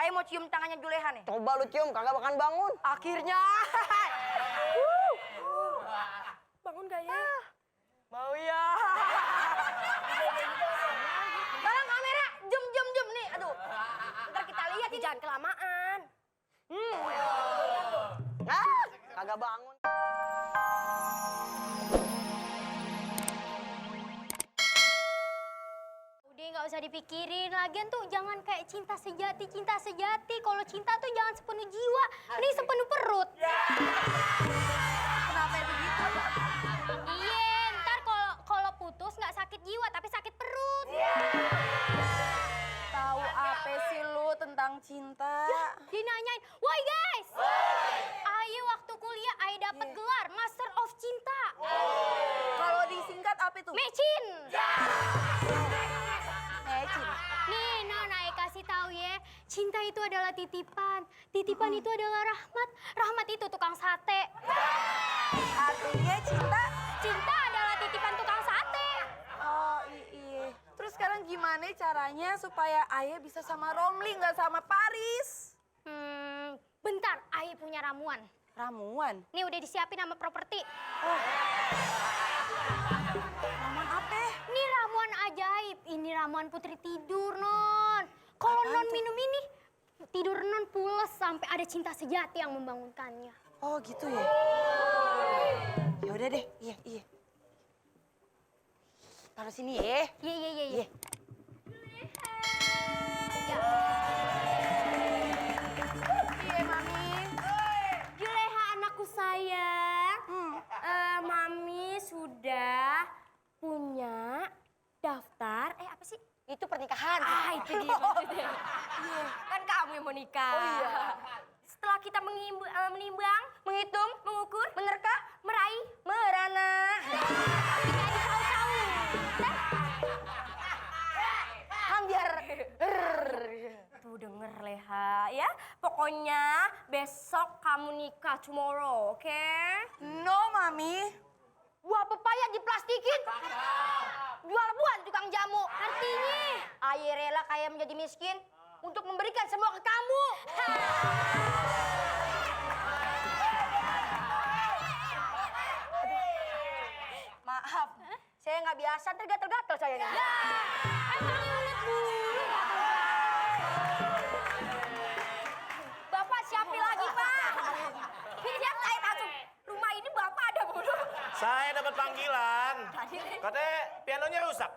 Ayo mau cium tangannya Juleha nih. Coba lu cium, kagak bakalan bangun. Akhirnya. Bangun gak ya? Mau ya. Tolong kamera, jum nih. Aduh. Ntar kita lihat ini. Jangan kelamaan. Kagak bangun. Udah nggak usah dipikirin. Lagian tuh jangan kayak cinta sejati. Kalau cinta tuh jangan sepenuh jiwa, ini sepenuh perut. Kenapa begitu? Iya, ntar kalau putus nggak sakit jiwa tapi sakit perut. Tahu apa sih lu tentang cinta? Dinanyain, woi guys, Aye waktu kuliah Aye dapat gelar Master of Cinta. Kalau disingkat apa itu? Mecin. Mecin. Nih, non, Aye kasih tahu ya, cinta itu adalah titipan. Titipan itu adalah rahmat. Rahmat itu tukang sate. Artinya Cinta adalah titipan tukang sate. Oh iya. Terus sekarang gimana caranya supaya Ayah bisa sama Romli nggak sama Paris? Bentar, Aye punya ramuan. Ramuan? Nih udah disiapin sama properti. Ramuan apa? Ini ramuan ajaib. Ini ramuan putri tidur, non. Kalau non minum ini, tidur non pules sampai ada cinta sejati yang membangunkannya. Oh gitu ya? Ya udah deh, iya. Taruh sini ya. Iya. Iya, Mami. Juleha anakku sayang, Mami sudah punya daftar, apa sih? Itu pernikahan. Itu dia maksudnya. Kan kamu yang mau nikah. Oh iya. Setelah kita menimbang, Menghitung, mengukur, menerka, meraih, merana. tidak tahu-tahu. Kan biar. Tuh denger Leha ya. Pokoknya besok kamu nikah tomorrow, oke? No, Mami. Buah pepaya diplastikin. Jual buah tukang jamu. Artinya? Ayah rela kaya menjadi miskin untuk memberikan semua ke kamu. Maaf, saya nggak biasa tergatal-gatal saya nih. Emang inget dulu. Bapak siapin lagi, Pak. Siap saya masuk. Rumah ini Bapak ada mulu. Saya dapat panggilan. Katanya pianonya rusak.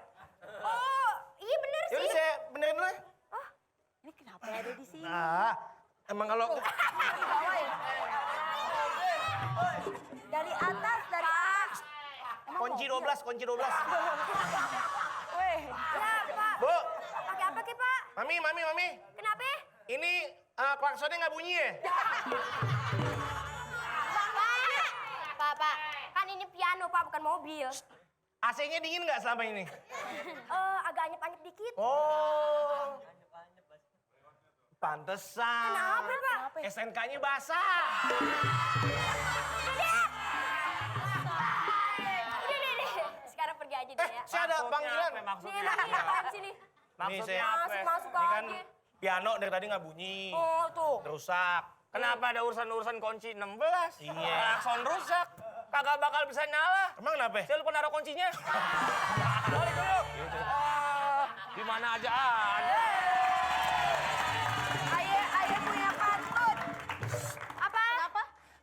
Oh, iya bener sih. Yaudah saya benerin dulu ya. Ini kenapa ada di sini? Nah, emang kalau... Dari atas, dari atas. Kunci 12, kunci 12. Weh, Ya, Pak. Bu, Pakai apa ke, Pak? Mami. Kenapa? Ini klaksonnya nggak bunyi ya? Pak, kan ini piano, Pak, bukan mobil. AC-nya dingin nggak selama ini? Agak anyep-anyep dikit. Oh. Pantesan. Kenapa, Pak? SNK-nya basah. Udah. Sekarang pergi aja deh ya. Saya ada panggilan. Nih, Mami, ngapain sini? Nih, saya Masuk ini kan aja. piano dari tadi nggak bunyi. Oh, tuh. Rusak. Kenapa ada urusan kunci 16? Iya. Klakson rusak. Kagak bakal bisa nyala. Emang kenapa? Saya lupa naruh kuncinya. Balik dulu. Di mana aja ada. Ayah punya pantun. Apa? Kenapa?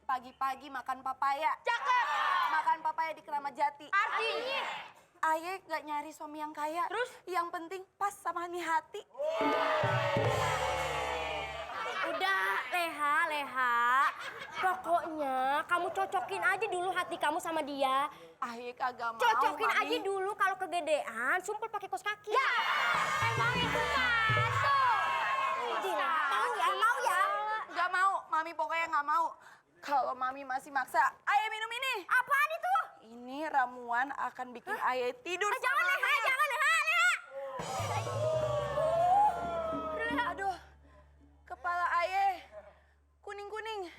Pagi-pagi makan papaya. Cakep. Makan papaya di Keramat Jati. Artinya? Ayah gak nyari suami yang kaya. Terus? Yang penting pas sama nih hati. Udah, Leha. Pokoknya kamu cocokin aja dulu hati kamu sama dia. Ayah kagak mau, Cocokin Mami. aja dulu kalau kegedean, sumpel pakai kos kaki. Ya, emang itu masuk. Mau ya? Gak mau, Mami pokoknya gak mau. Kalau Mami masih maksa, Ayah minum ini. Apaan itu? Ini ramuan akan bikin Ayah tidur Jangan Leha, jangan Leha. Aduh, kepala Ayah kuning-kuning.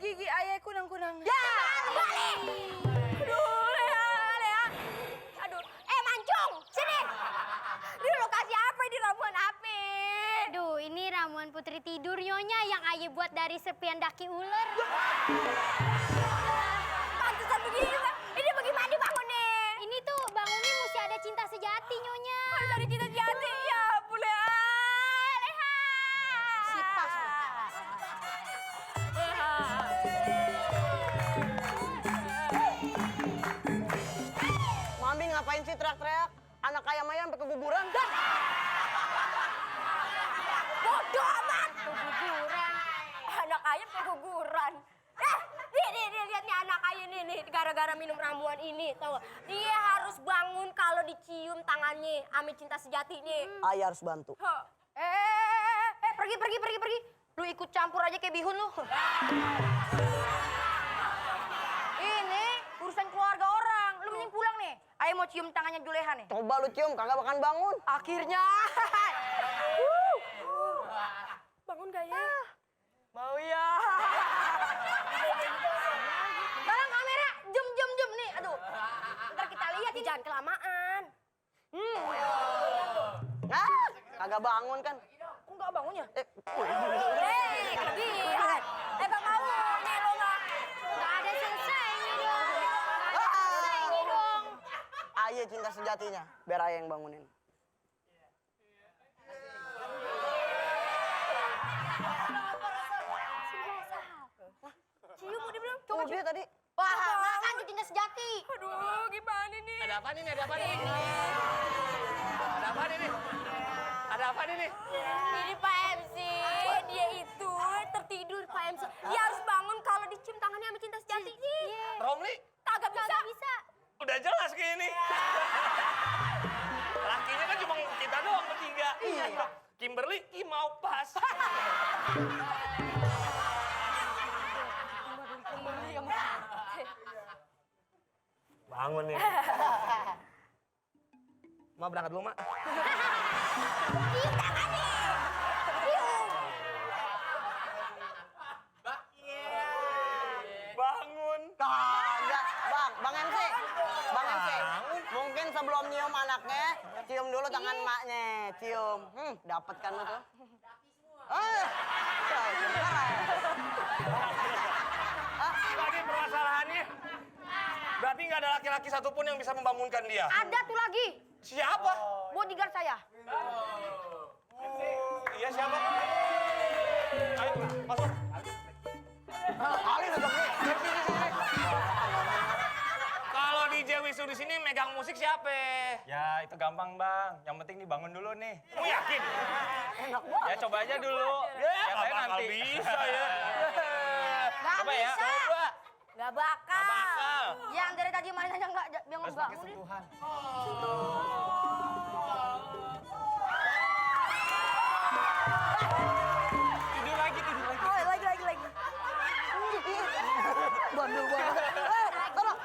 Gigi Ayah kunang-kunang. Ya, balik. Aduh, Leha. Aduh, Mancung, sini. terbuat dari serpian daki ular. Pantesan begini, Bang. Ini bagaimana dibangunnya? Ini tuh bangunnya mesti ada cinta sejati, Nyonya. Harus ada cinta sejati. Ya ampun, Leha. Leha. Si pas. Mami ngapain sih teriak-teriak? Anak ayam ayam sampai keguguran. Bodoh amat. Keguguran. Anak ayam keguguran. Nih, lihat nih anak ayam nih, gara-gara minum ramuan ini, tau gak? Dia harus bangun kalau dicium tangannya, ame cinta sejati nih. Ayah harus bantu. Pergi. Lu ikut campur aja kayak bihun lu. Ini urusan keluarga orang. Lu mending pulang nih. Ayo mau cium tangannya Juleha nih. Coba lu cium, kagak bakalan bangun. Akhirnya. Bangun gak ya? Mau ya. Tolong kamera, jom nih. Aduh. Ntar kita lihat ini. Jangan kelamaan. Ah, kagak bangun kan? Kok nggak bangunnya? Kelebihan. Bang mau nih lo mah. Nggak ada selesainya dong. Nggak ada selesainya dong. Ayah cinta sejatinya, biar ayah yang bangunin. Cium udah belum? Coba dia tadi. Wah, makan tuh cinta sejati. Aduh, gimana nih? Ada apa nih? Ada apa nih? Ada apa nih? Ini Pak MC, dia itu tertidur Pak MC. Dia harus bangun kalau dicium tangannya sama cinta sejati. Romli, Kagak bisa. udah jelas kayak ini. Lakinya kan cuma kita doang bertiga. Iya. Kimberly, mau pas. Bangun nih. Ma berangkat dulu, Mak. Bangun. Kagak, Bang MC. Bang MC. Mungkin sebelum nyium anaknya, cium dulu tangan maknya. Cium. Dapat kan lu tuh? Lagi permasalahannya. Berarti nggak ada laki-laki satupun yang bisa membangunkan dia. Ada tuh lagi. Siapa? Bodyguard saya. Iya siapa? Ayo masuk. Ali udah nih. Kalau DJ Wisu di sini megang musik siapa? Ya itu gampang bang, yang penting dibangun dulu nih. Kamu yakin? Ya coba aja dulu. Ya, Yang lain bakal nanti. bisa ya. Nggak Coba ya. bisa. Coba. Nggak bakal. Nggak bakal. Yang dari tadi main aja nggak Harus pakai bangun. sentuhan. Tidur lagi. Oh, lagi. Bandel banget. Tolong.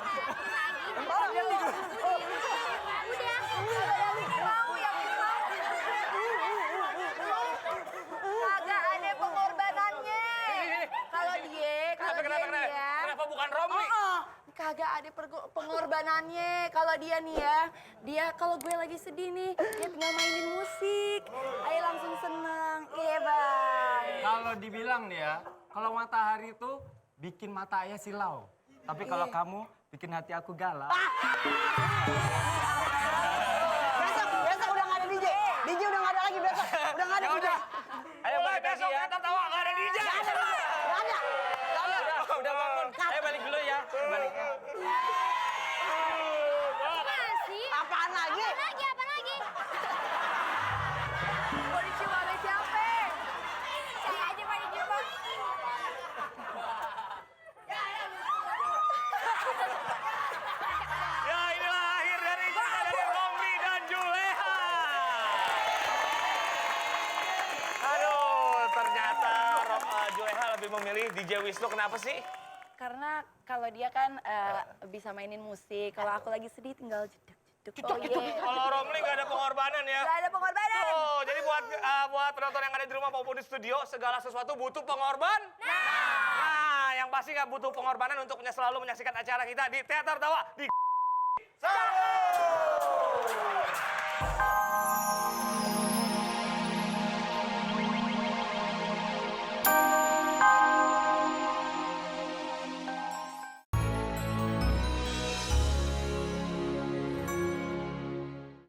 Kagak ada pengorbanannya. Kalau dia nih ya. Kenapa bukan Romli? Kagak ada pengorbanannya. Kalau dia nih ya, dia kalau gue lagi sedih nih, dia tinggal mainin musik. Ayo langsung seneng. Iya, Bang. Kalau dibilang nih ya, kalau matahari itu bikin mata ayah silau. Tapi kalau kamu bikin hati aku galau. Besok udah nggak ada DJ. DJ udah nggak ada lagi besok. Udah nggak ada DJ. Ayo balik lagi Besok ya. kita tawa nggak ada DJ. Nggak ada. Udah bangun. Ayo balik dulu ya. Balik ya. Masih? Apaan lagi? Apa lagi? Mau dicium sama siapa? Saya aja Pak dicium, Bang. Ya inilah akhir dari cerita dari Romli dan Juleha. Aduh, ternyata Juleha lebih memilih DJ Wisnu. Kenapa sih? Karena kalau dia kan bisa mainin musik. Kalau aku lagi sedih tinggal jeduk. Kalau Romli nggak ada pengorbanan ya. Gak ada pengorbanan. Oh, jadi buat penonton yang ada di rumah maupun di studio, segala sesuatu butuh pengorban. Nah, yang pasti nggak butuh pengorbanan untuk selalu menyaksikan acara kita di Teater Tawa di. Satu.